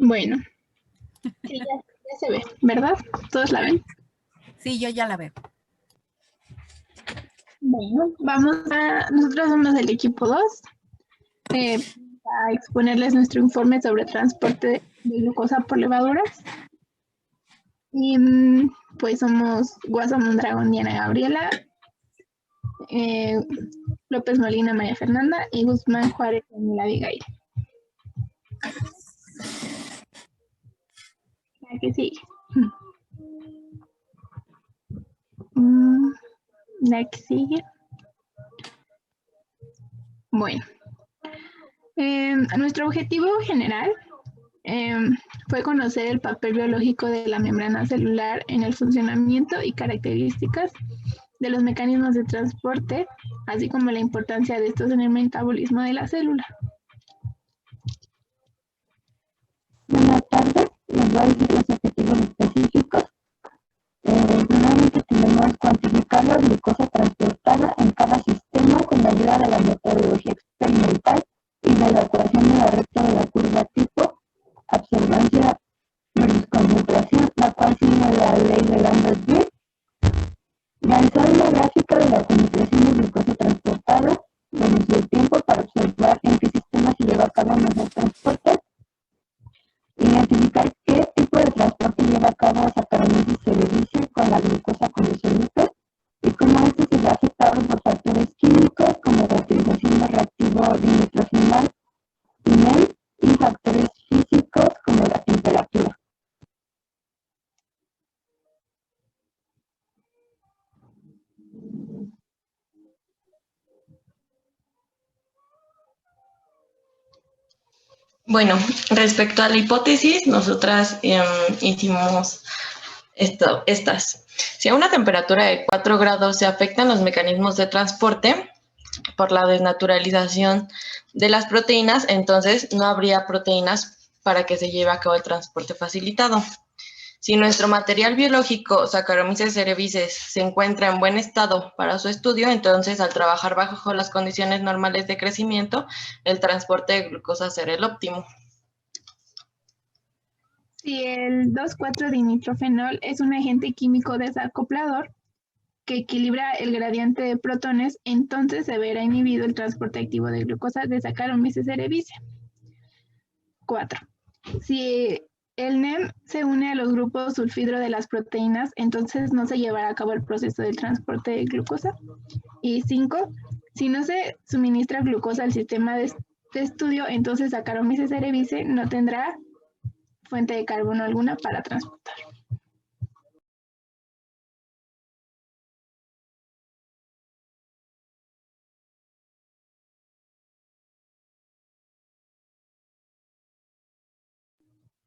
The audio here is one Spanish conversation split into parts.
Bueno, sí, ya se ve, ¿verdad? ¿Todos la ven? Sí, yo ya la veo. Bueno, nosotros somos del equipo 2, a exponerles nuestro informe sobre transporte de glucosa por levaduras. Y pues somos Guasa Mondragón, Diana Gabriela, López Molina, María Fernanda y Guzmán Juárez, Daniela Abigail. ¿A qué sigue? La que sigue. Bueno, nuestro objetivo general fue conocer el papel biológico de la membrana celular en el funcionamiento y características de los mecanismos de transporte, así como la importancia de estos en el metabolismo de la célula. Buenas tardes, les voy a decir los objetivos específicos. Primeramente tenemos cuantificar la glucosa transportada en cada sistema con la ayuda de la metodología experimental y de la ecuación de la recta de la curva tipo absorbancia versus concentración, la cual sigue la ley de Lambert-Eaton. Realizar una gráfica de la concentración de glucosa transportada durante el tiempo para observar en qué sistema se lleva a cabo mejor transporte. Identificar qué tipo de transporte lleva a cabo Saccharomyces cerevisiae con la glucosa condicional y cómo esto se ve afectado por factores químicos como la utilización de reactivo dinitrofenol y factores físicos como la temperatura. Bueno, respecto a la hipótesis, nosotras hicimos estas. Si a una temperatura de 4 grados se afectan los mecanismos de transporte por la desnaturalización de las proteínas, entonces no habría proteínas para que se lleve a cabo el transporte facilitado. Si nuestro material biológico, Saccharomyces cerevisiae, se encuentra en buen estado para su estudio, entonces al trabajar bajo las condiciones normales de crecimiento, el transporte de glucosa será el óptimo. Si el 2,4-dinitrofenol es un agente químico desacoplador que equilibra el gradiente de protones, entonces se verá inhibido el transporte activo de glucosa de Saccharomyces cerevisiae. 4. Si el NEM se une a los grupos sulfidro de las proteínas, entonces no se llevará a cabo el proceso de transporte de glucosa. Y 5. Si no se suministra glucosa al sistema de estudio, entonces Saccharomyces cerevisiae no tendrá fuente de carbono alguna para transportar.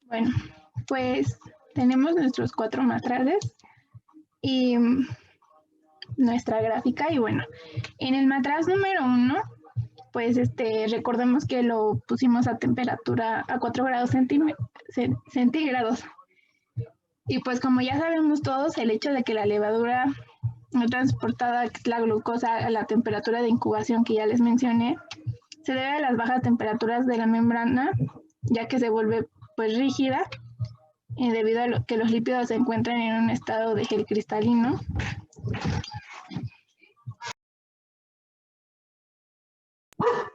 Bueno, pues tenemos nuestros 4 matraces y nuestra gráfica. Y bueno, en el matraz número 1, pues recordemos que lo pusimos a temperatura a 4 grados centígrados. Y pues como ya sabemos todos, el hecho de que la levadura no transportada, la glucosa a la temperatura de incubación que ya les mencioné, se debe a las bajas temperaturas de la membrana, ya que se vuelve pues rígida debido a que los lípidos se encuentran en un estado de gel cristalino.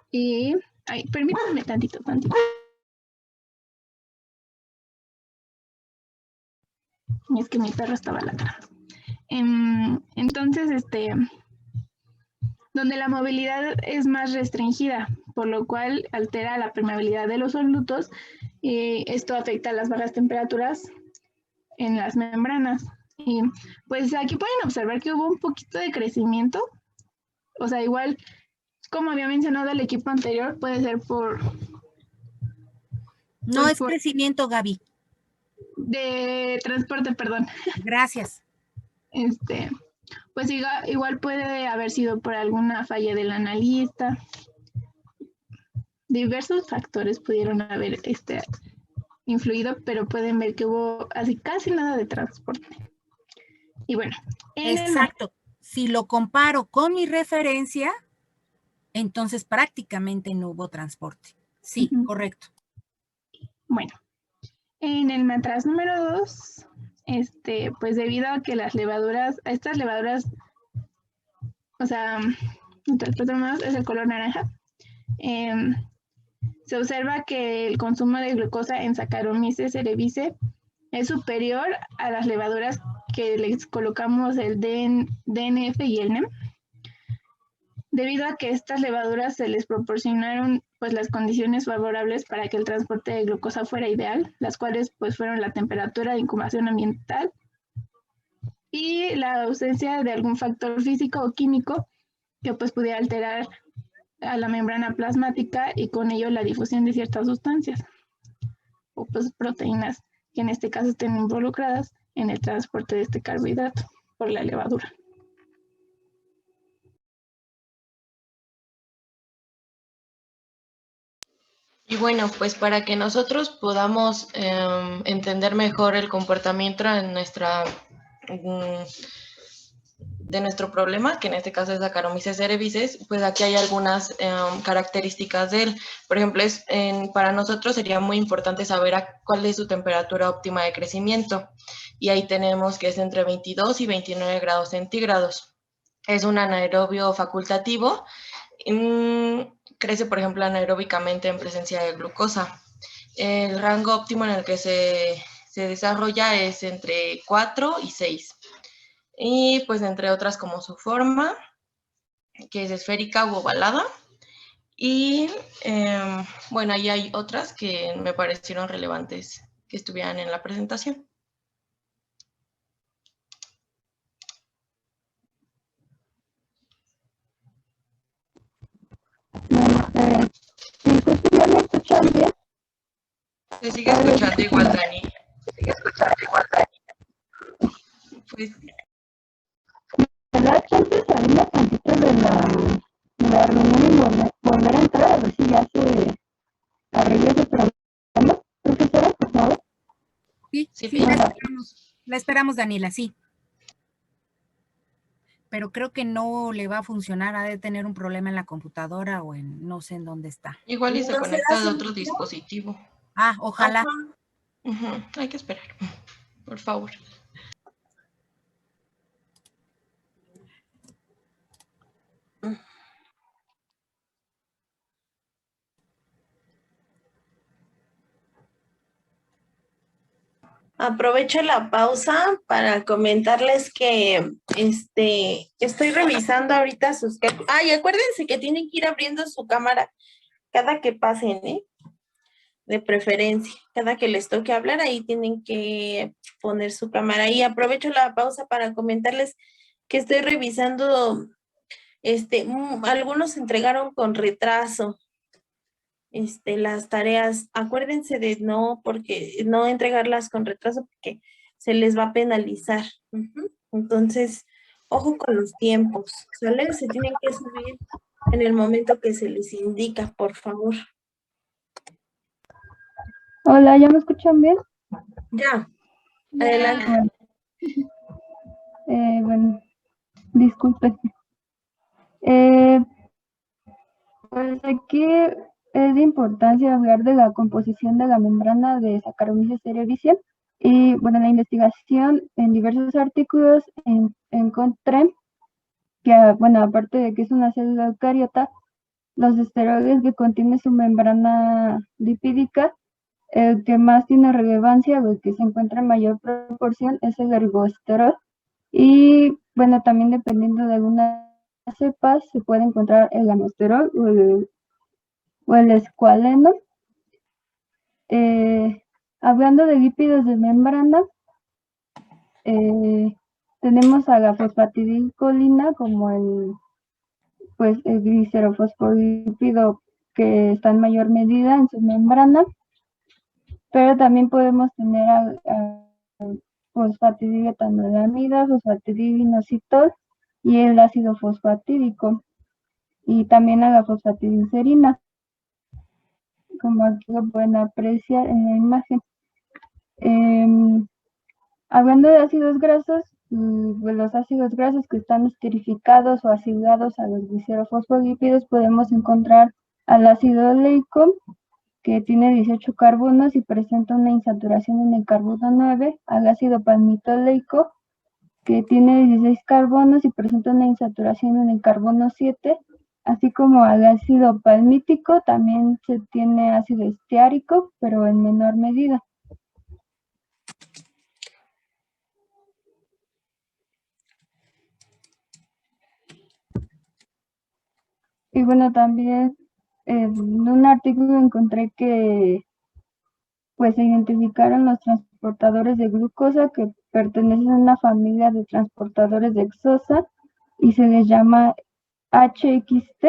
Y, permítanme tantito. Es que mi perro estaba ladrando. Entonces, donde la movilidad es más restringida, por lo cual altera la permeabilidad de los solutos y esto afecta a las bajas temperaturas en las membranas. Y pues aquí pueden observar que hubo un poquito de crecimiento, o sea, igual como había mencionado el equipo anterior, puede ser por... No es crecimiento, Gaby. De transporte, perdón. Gracias. Pues igual puede haber sido por alguna falla del analista. Diversos factores pudieron haber influido, pero pueden ver que hubo así casi nada de transporte. Y bueno. Exacto. Si lo comparo con mi referencia, entonces prácticamente no hubo transporte. Sí, correcto. Bueno, En el matraz número 2, pues debido a que estas levaduras, o sea, el transporte es el color naranja, se observa que el consumo de glucosa en Saccharomyces cerevisiae es superior a las levaduras que les colocamos el DNF y el NEM, debido a que estas levaduras se les proporcionaron pues las condiciones favorables para que el transporte de glucosa fuera ideal, las cuales pues fueron la temperatura de incubación ambiental y la ausencia de algún factor físico o químico que pues pudiera alterar a la membrana plasmática y con ello la difusión de ciertas sustancias o pues proteínas que en este caso estén involucradas en el transporte de este carbohidrato por la levadura. Y bueno, pues para que nosotros podamos entender mejor el comportamiento de nuestro problema, que en este caso es Saccharomyces cerevisiae, pues aquí hay algunas características de él. Por ejemplo, para nosotros sería muy importante saber cuál es su temperatura óptima de crecimiento. Y ahí tenemos que es entre 22 y 29 grados centígrados. Es un anaerobio facultativo. Crece, por ejemplo, anaeróbicamente en presencia de glucosa. El rango óptimo en el que se desarrolla es entre 4 y 6. Y pues entre otras como su forma, que es esférica u ovalada. Y bueno, ahí hay otras que me parecieron relevantes que estuvieran en la presentación. ¿Ya me escuchan bien? Se sigue escuchando igual, Dani. Pues ¿Me da chance de salirme tantito de la reunión y volver a entrar a ver si ya se arregla ese problema? Profesora, por favor. Sí, la esperamos, Daniela, sí. Pero creo que no le va a funcionar, ha de tener un problema en la computadora o no sé en dónde está. Igual y se conecta de otro dispositivo. Ah, ojalá. Hay que esperar, por favor. Aprovecho la pausa para comentarles que estoy revisando ahorita sus... y acuérdense que tienen que ir abriendo su cámara cada que pasen, de preferencia. Cada que les toque hablar, ahí tienen que poner su cámara. Y aprovecho la pausa para comentarles que estoy revisando, algunos entregaron con retraso. Las tareas, acuérdense de no entregarlas con retraso porque se les va a penalizar. Entonces, ojo con los tiempos, ¿sale? Se tienen que subir en el momento que se les indica, por favor. Hola, ¿ya me escuchan bien? Ya, adelante. Bueno, disculpen. Pues aquí es de importancia hablar de la composición de la membrana de Saccharomyces cerevisiae. Y bueno, en la investigación en diversos artículos encontré que, bueno, aparte de que es una célula eucariota, los esteroides que contiene su membrana lipídica, el que más tiene relevancia, o el que se encuentra en mayor proporción, es el ergosterol. Y bueno, también dependiendo de algunas cepas, se puede encontrar el anosterol o el escualeno. Hablando de lípidos de membrana, tenemos a la fosfatidilcolina como el glicerofosfolípido que está en mayor medida en su membrana, pero también podemos tener a fosfatidiletoanolamida, fosfatidilinositol y el ácido fosfatídico, y también a la fosfatidilcerina, como aquí lo pueden apreciar en la imagen. Hablando de ácidos grasos, los ácidos grasos que están esterificados o acidados a los glicerofosfolípidos, podemos encontrar al ácido oleico, que tiene 18 carbonos y presenta una insaturación en el carbono 9, al ácido palmitoleico, que tiene 16 carbonos y presenta una insaturación en el carbono 7, así como al ácido palmítico. También se tiene ácido esteárico, pero en menor medida. Y bueno, también en un artículo encontré que pues se identificaron los transportadores de glucosa que pertenecen a una familia de transportadores de hexosa y se les llama HXT.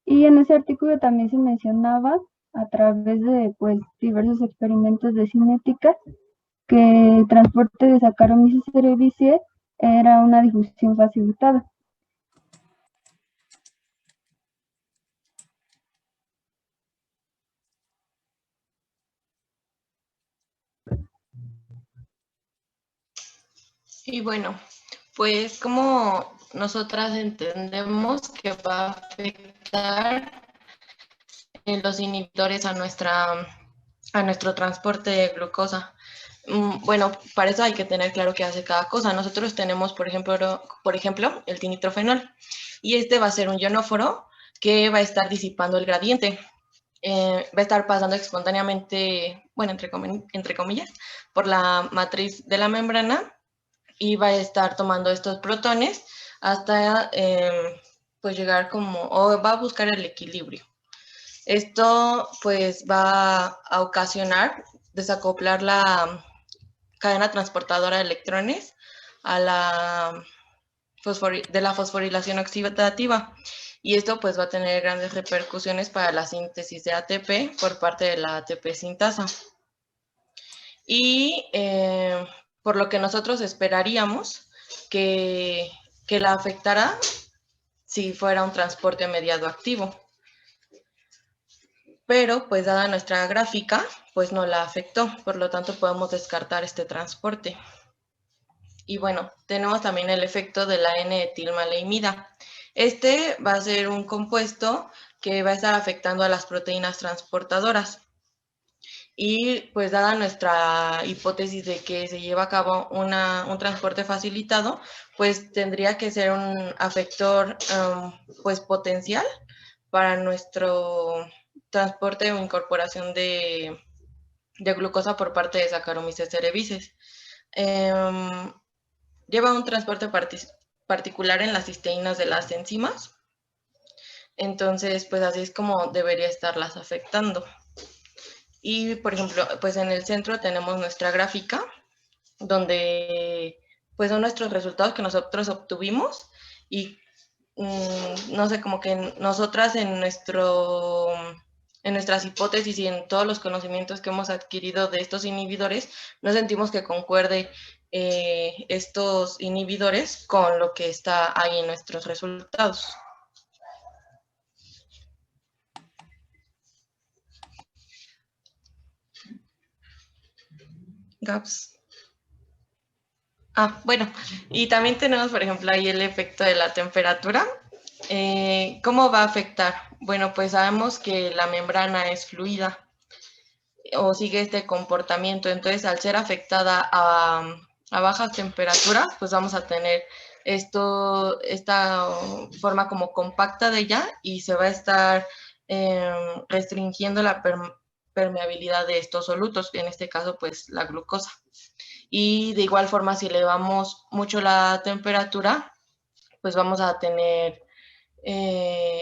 Y en ese artículo también se mencionaba a través de pues diversos experimentos de cinética que el transporte de Saccharomyces cerevisiae era una difusión facilitada. Y bueno, pues como nosotras entendemos que va a afectar los inhibidores a nuestro transporte de glucosa. Bueno, para eso hay que tener claro qué hace cada cosa. Nosotros tenemos, por ejemplo, el dinitrofenol, y este va a ser un ionóforo que va a estar disipando el gradiente. Va a estar pasando espontáneamente, bueno, entre comillas, por la matriz de la membrana y va a estar tomando estos protones hasta pues llegar o va a buscar el equilibrio. Esto pues va a ocasionar desacoplar la cadena transportadora de electrones a de la fosforilación oxidativa. Y esto pues va a tener grandes repercusiones para la síntesis de ATP por parte de la ATP sintasa. Y por lo que nosotros esperaríamos que la afectara si fuera un transporte mediado activo. Pero pues dada nuestra gráfica, pues no la afectó, por lo tanto podemos descartar este transporte. Y bueno, tenemos también el efecto de la N-etilmaleimida. Este va a ser un compuesto que va a estar afectando a las proteínas transportadoras. Y pues dada nuestra hipótesis de que se lleva a cabo un transporte facilitado, pues tendría que ser un afector pues potencial para nuestro transporte o incorporación de glucosa por parte de Saccharomyces cerevisiae. Lleva un transporte particular en las cisteínas de las enzimas. Entonces, pues así es como debería estarlas afectando. Y, por ejemplo, pues en el centro tenemos nuestra gráfica, donde pues son nuestros resultados que nosotros obtuvimos y no sé, como que nosotras en nuestras hipótesis y en todos los conocimientos que hemos adquirido de estos inhibidores, no sentimos que concuerde estos inhibidores con lo que está ahí en nuestros resultados. Gaps. Bueno, y también tenemos, por ejemplo, ahí el efecto de la temperatura. ¿Cómo va a afectar? Bueno, pues sabemos que la membrana es fluida o sigue este comportamiento. Entonces, al ser afectada a bajas temperaturas, pues vamos a tener esta forma como compacta de ella y se va a estar restringiendo la permeabilidad de estos solutos, en este caso, pues la glucosa. Y de igual forma, si elevamos mucho la temperatura, pues vamos a tener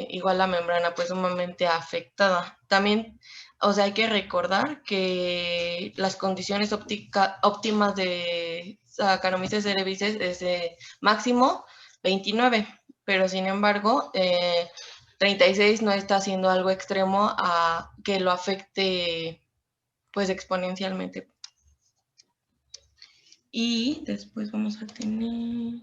igual la membrana pues sumamente afectada. También, o sea, hay que recordar que las condiciones óptimas de Saccharomyces cerevisiae es de máximo 29, pero sin embargo 36 no está haciendo algo extremo a que lo afecte pues exponencialmente. Y después vamos a tener...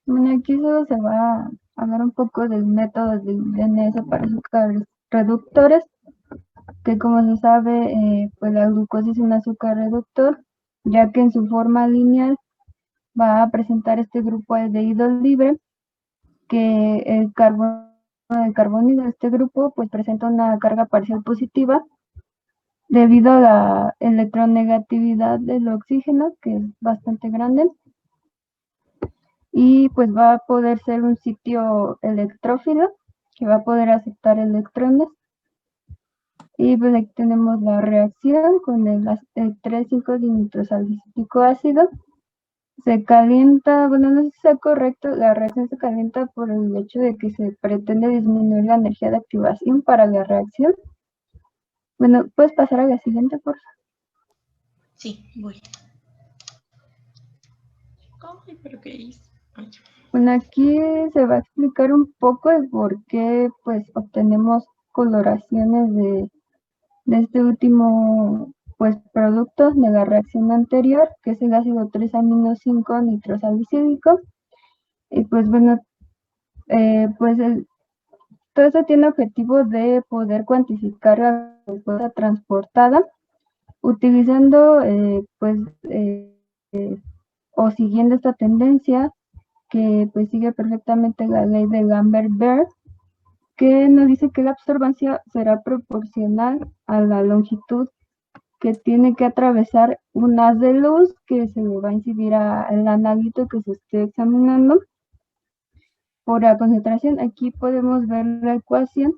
Bueno, aquí solo se va a hablar un poco del método del DNS para azúcares reductores, que como se sabe, pues la glucosa es un azúcar reductor, ya que en su forma lineal va a presentar este grupo aldehído libre, que el carbonio de este grupo pues presenta una carga parcial positiva debido a la electronegatividad del oxígeno, que es bastante grande, y pues va a poder ser un sitio electrófilo que va a poder aceptar electrones. Y pues aquí tenemos la reacción con el 3,5-dinitrosalicílico ácido. Se calienta, bueno, no sé si sea correcto, la reacción se calienta por el hecho de que se pretende disminuir la energía de activación para la reacción. Bueno, ¿puedes pasar a la siguiente, por favor? Sí, voy. Ay, pero ¿qué hice? Ay. Bueno, aquí se va a explicar un poco el por qué pues obtenemos coloraciones de este último pues producto de la reacción anterior, que es el ácido 3-amino-5-nitrosalicílico. Y pues bueno, pues todo eso tiene objetivo de poder cuantificar la glucosa transportada utilizando o siguiendo esta tendencia que pues sigue perfectamente la ley de Lambert-Beer, que nos dice que la absorbancia será proporcional a la longitud que tiene que atravesar un haz de luz que se le va a incidir al analito que se esté examinando por la concentración. Aquí podemos ver la ecuación,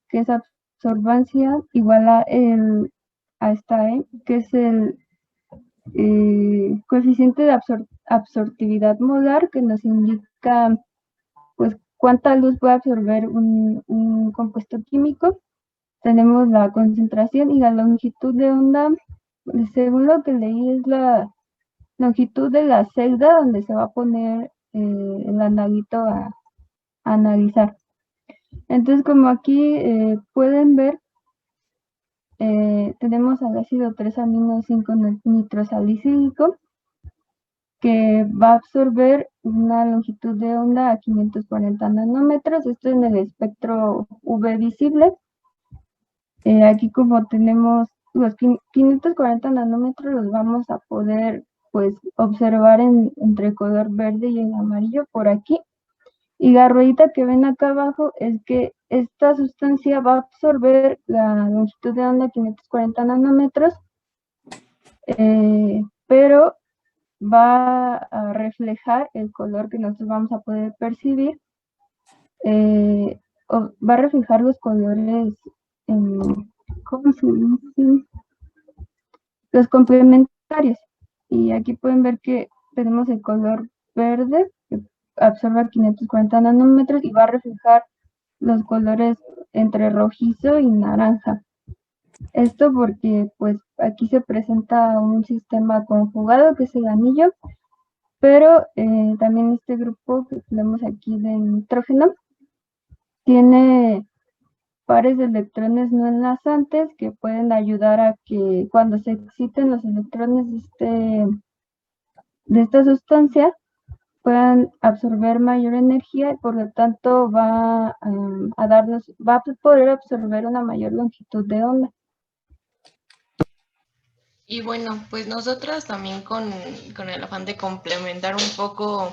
que es absorbancia igual a esta E, que es el coeficiente de absortividad molar, que nos indica pues cuánta luz puede absorber un compuesto químico. Tenemos la concentración y la longitud de onda. Según lo que leí, es la longitud de la celda donde se va a poner el analito a analizar. Entonces, como aquí pueden ver, tenemos al ácido 3-amino-5-nitrosalicílico, que va a absorber una longitud de onda a 540 nanómetros. Esto en el espectro UV visible. Aquí, como tenemos los 540 nanómetros, los vamos a poder pues observar entre color verde y el amarillo por aquí. Y la ruedita que ven acá abajo es que esta sustancia va a absorber la longitud de onda 540 nanómetros, pero va a reflejar el color que nosotros vamos a poder percibir. Va a reflejar los colores, ¿cómo se dice? Los complementarios. Y aquí pueden ver que tenemos el color verde, que absorbe 540 nanómetros y va a reflejar los colores entre rojizo y naranja. Esto porque pues aquí se presenta un sistema conjugado que es el anillo, pero también este grupo que tenemos aquí de nitrógeno tiene pares de electrones no enlazantes que pueden ayudar a que cuando se exciten los electrones de esta sustancia puedan absorber mayor energía y por lo tanto va a poder absorber una mayor longitud de onda. Y bueno, pues nosotras también con el afán de complementar un poco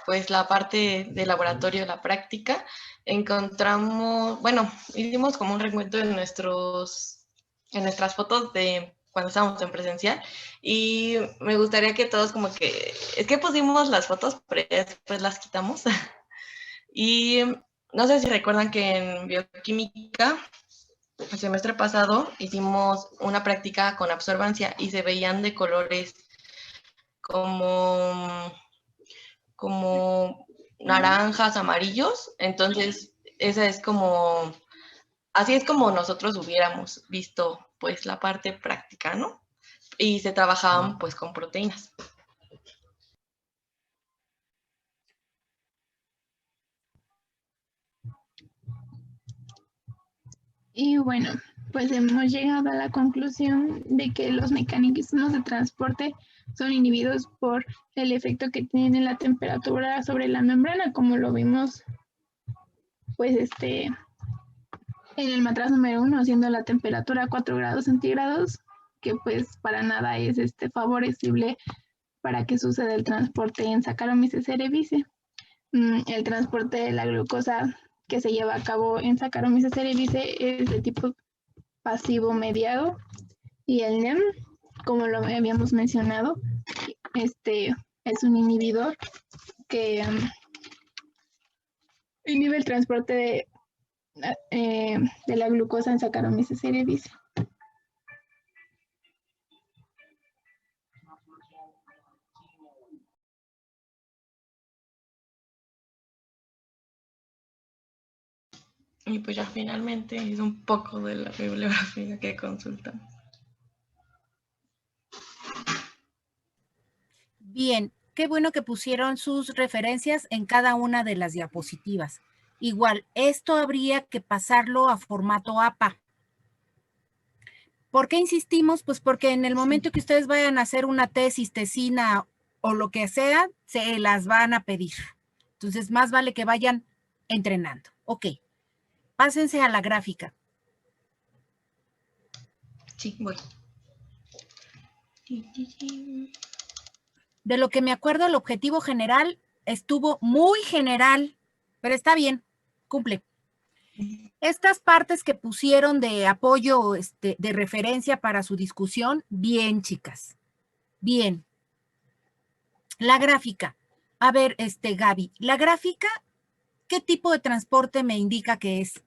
pues la parte de laboratorio, la práctica, encontramos, bueno, hicimos como un recuento en nuestras fotos de cuando estábamos en presencial y me gustaría que todos como que, es que pusimos las fotos, pero después las quitamos. Y no sé si recuerdan que en bioquímica el semestre pasado hicimos una práctica con absorbancia y se veían de colores como naranjas, amarillos. Entonces, esa es como, así es como nosotros hubiéramos visto pues la parte práctica, ¿no? Y se trabajaban pues con proteínas. Y bueno, pues hemos llegado a la conclusión de que los mecanismos de transporte son inhibidos por el efecto que tiene la temperatura sobre la membrana, como lo vimos pues en el matraz número 1, siendo la temperatura 4 grados centígrados, que pues para nada es favorecible para qué sucede el transporte en Saccharomyces cerevisiae. El transporte de la glucosa que se lleva a cabo en Saccharomyces cerevisiae es de tipo pasivo mediado y el NEM, como lo habíamos mencionado, es un inhibidor que inhibe el transporte de la glucosa en Saccharomyces cerevisiae. Y pues ya finalmente es un poco de la bibliografía que consultamos. Bien, qué bueno que pusieron sus referencias en cada una de las diapositivas. Igual, esto habría que pasarlo a formato APA. ¿Por qué insistimos? Pues porque en el momento que ustedes vayan a hacer una tesis, tesina o lo que sea, se las van a pedir. Entonces, más vale que vayan entrenando. Ok, pásense a la gráfica. Sí, voy. De lo que me acuerdo, el objetivo general estuvo muy general, pero está bien, cumple. Estas partes que pusieron de apoyo, de referencia para su discusión, bien, chicas, bien. La gráfica. A ver, Gaby, la gráfica, ¿qué tipo de transporte me indica que es?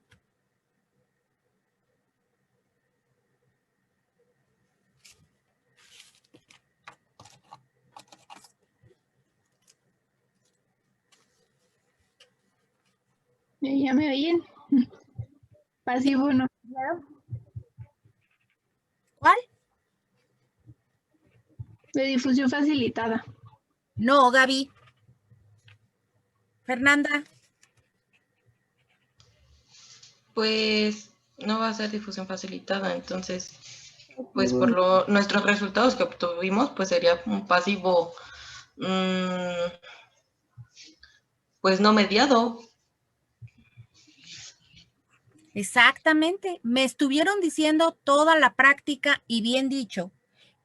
¿Ya me oyen? Pasivo no. ¿Cuál? De difusión facilitada. No, Gaby. Fernanda. Pues no va a ser difusión facilitada, entonces, pues por nuestros resultados que obtuvimos, pues sería un pasivo, pues no mediado. Exactamente. Me estuvieron diciendo toda la práctica y bien dicho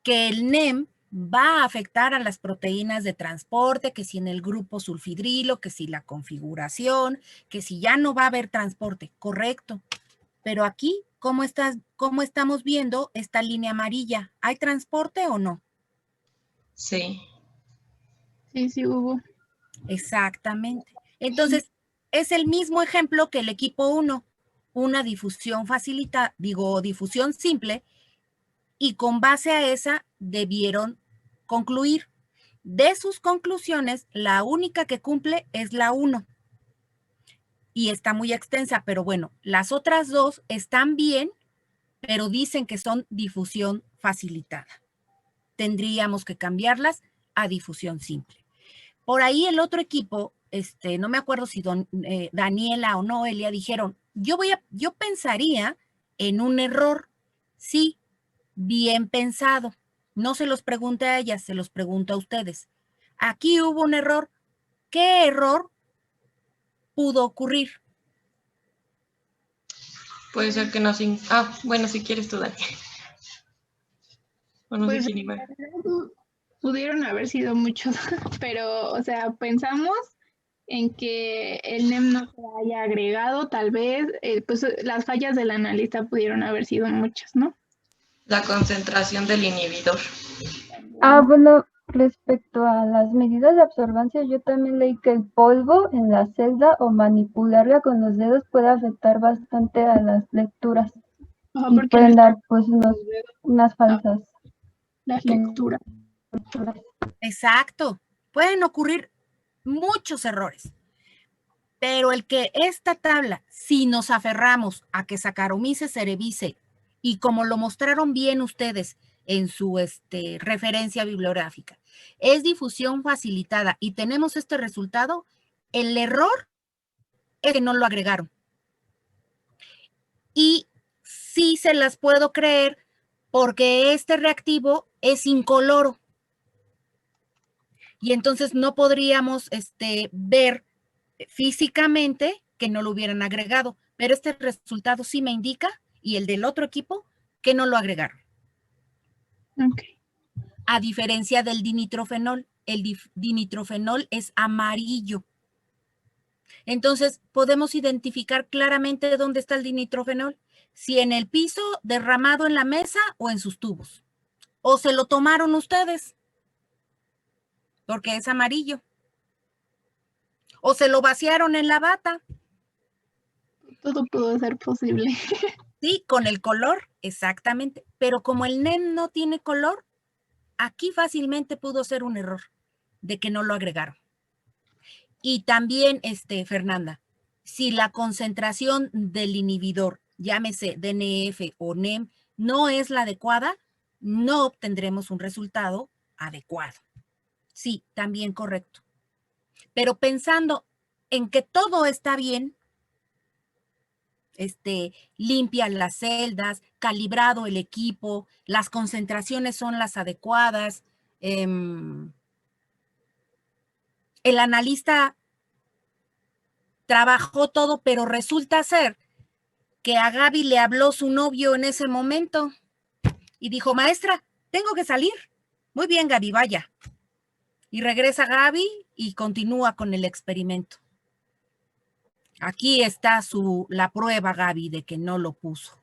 que el NEM va a afectar a las proteínas de transporte, que si en el grupo sulfidrilo, que si la configuración, que si ya no va a haber transporte. Correcto. Pero aquí, ¿cómo estamos viendo esta línea amarilla? ¿Hay transporte o no? Sí. Sí hubo. Exactamente. Entonces, es el mismo ejemplo que el equipo 1, una difusión difusión simple, y con base a esa debieron concluir. De sus conclusiones, la única que cumple es la 1. Y está muy extensa, pero bueno, las otras dos están bien, pero dicen que son difusión facilitada. Tendríamos que cambiarlas a difusión simple. Por ahí el otro equipo, no me acuerdo si Daniela o Noelia dijeron, yo pensaría en un error. Sí, bien pensado. No se los pregunté a ellas, se los pregunto a ustedes. Aquí hubo un error. ¿Qué error pudo ocurrir? Puede ser que no sin... Ah, bueno, si quieres tú, Dani. O no Pues, sé quién iba. pudieron haber sido muchos, pero, o sea, pensamos en que el NEM no se haya agregado, tal vez, pues las fallas del analista pudieron haber sido muchas, ¿no? La concentración del inhibidor. Bueno, respecto a las medidas de absorbancia, yo también leí que el polvo en la celda o manipularla con los dedos puede afectar bastante a las lecturas y Porque pueden dar pues unas falsas las lecturas. Exacto. Pueden ocurrir muchos errores. Pero el que esta tabla, si nos aferramos a que Saccharomyces cerevisiae, y como lo mostraron bien ustedes en su referencia bibliográfica, es difusión facilitada y tenemos este resultado, el error es que no lo agregaron. Y sí se las puedo creer porque este reactivo es incoloro. Y entonces no podríamos ver físicamente que no lo hubieran agregado, pero este resultado sí me indica, y el del otro equipo, que no lo agregaron. Ok. a diferencia del dinitrofenol. El dinitrofenol es amarillo. Entonces, podemos identificar claramente dónde está el dinitrofenol, si en el piso, derramado en la mesa o en sus tubos. O se lo tomaron ustedes, porque es amarillo. O se lo vaciaron en la bata. Todo pudo ser posible. Sí, con el color, exactamente. Pero como el NEM no tiene color, aquí fácilmente pudo ser un error de que no lo agregaron. Y también, Fernanda, si la concentración del inhibidor, llámese DNF o NEM, no es la adecuada, no obtendremos un resultado adecuado. Sí, también correcto. Pero pensando en que todo está bien, limpian las celdas, calibrado el equipo, las concentraciones son las adecuadas, el analista trabajó todo, pero resulta ser que a Gaby le habló su novio en ese momento y dijo, maestra, tengo que salir. Muy bien, Gaby, vaya. Y regresa Gaby y continúa con el experimento. Aquí está la prueba, Gaby, de que no lo puso.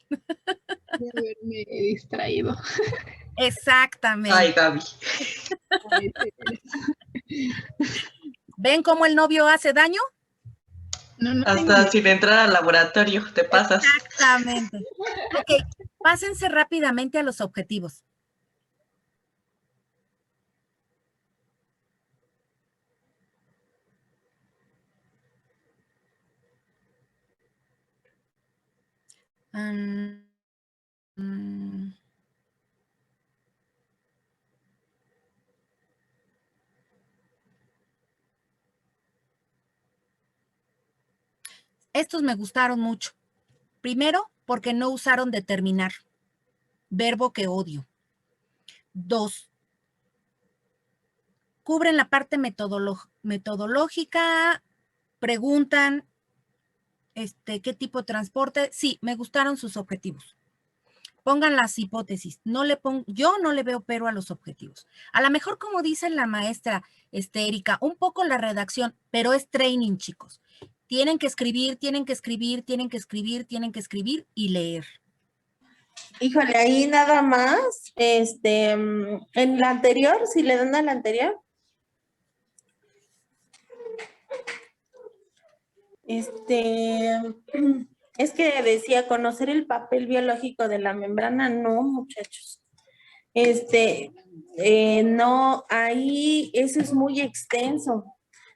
De haberme distraído. Exactamente. Ay, Gaby. ¿Ven cómo el novio hace daño? No Hasta sin entrar al laboratorio, te pasas. Exactamente. Ok, pásense rápidamente a los objetivos. Estos me gustaron mucho. Primero, porque no usaron determinar, verbo que odio. 2, cubren la parte metodológica, preguntan qué tipo de transporte. Sí, me gustaron sus objetivos. Pongan las hipótesis. Yo no le veo pero a los objetivos. A lo mejor, como dice la maestra Erika, un poco la redacción, pero es training, chicos. Tienen que escribir, tienen que escribir, tienen que escribir, tienen que escribir y leer. Híjole, ahí nada más, en la anterior, si le dan a la anterior. Es que decía conocer el papel biológico de la membrana, no, muchachos. No, ahí eso es muy extenso.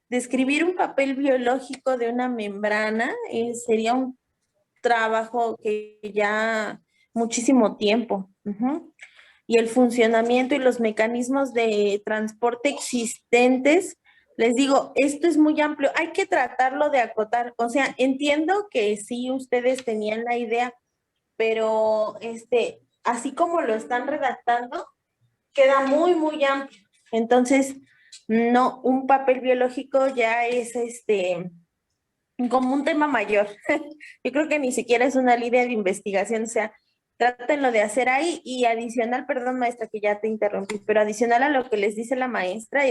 Describir un papel biológico de una membrana sería un trabajo que ya muchísimo tiempo. Y el funcionamiento y los mecanismos de transporte existentes, les digo, esto es muy amplio, hay que tratarlo de acotar. O sea, entiendo que sí ustedes tenían la idea, pero así como lo están redactando, queda muy, muy amplio. Entonces, no, un papel biológico ya es como un tema mayor. Yo creo que ni siquiera es una línea de investigación, o sea, trátenlo de hacer ahí y adicional, perdón maestra que ya te interrumpí, pero adicional a lo que les dice la maestra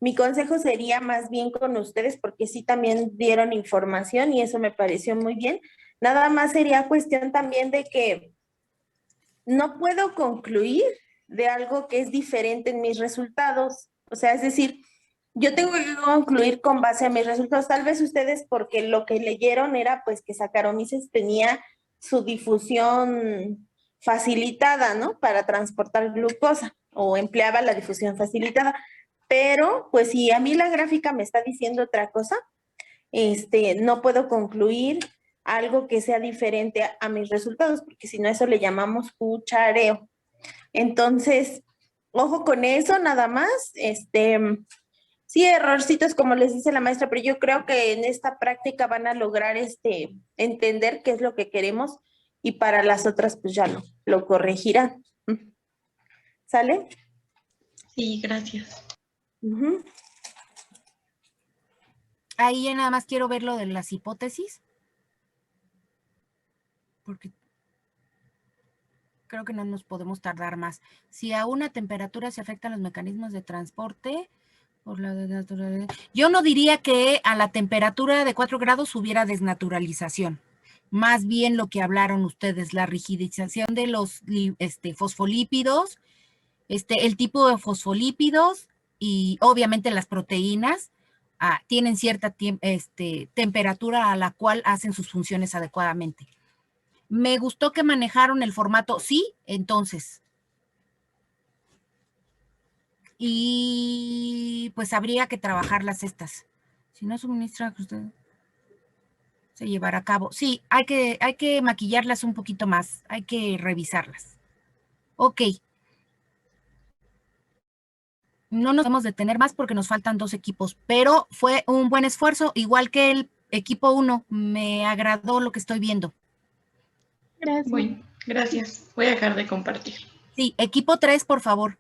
mi consejo sería más bien con ustedes porque sí también dieron información y eso me pareció muy bien. Nada más sería cuestión también de que no puedo concluir de algo que es diferente en mis resultados. O sea, es decir, yo tengo que concluir con base a mis resultados. Tal vez ustedes, porque lo que leyeron era pues que Saccharomyces tenía su difusión facilitada, ¿no? Para transportar glucosa o empleaba la difusión facilitada. Pero, pues si a mí la gráfica me está diciendo otra cosa, no puedo concluir algo que sea diferente a mis resultados, porque si no, eso le llamamos cuchareo. Entonces, ojo con eso, nada más. Sí, errorcitos, como les dice la maestra, pero yo creo que en esta práctica van a lograr entender qué es lo que queremos y para las otras, pues ya lo corregirán. ¿Sale? Sí, gracias. Ahí ya nada más quiero ver lo de las hipótesis. Porque creo que no nos podemos tardar más. Si a una temperatura se afectan los mecanismos de transporte, por la desnaturalización. Yo no diría que a la temperatura de 4 grados hubiera desnaturalización. Más bien lo que hablaron ustedes, la rigidización de los fosfolípidos, el tipo de fosfolípidos y obviamente las proteínas tienen cierta temperatura a la cual hacen sus funciones adecuadamente. Me gustó que manejaron el formato, sí, entonces. Y pues habría que trabajarlas estas. Si no suministra, usted se llevará a cabo. Sí, hay que maquillarlas un poquito más, hay que revisarlas. Ok. No nos podemos detener más porque nos faltan 2 equipos, pero fue un buen esfuerzo, igual que el equipo 1. Me agradó lo que estoy viendo. Gracias. Bueno, gracias. Voy a dejar de compartir. Sí, equipo 3, por favor.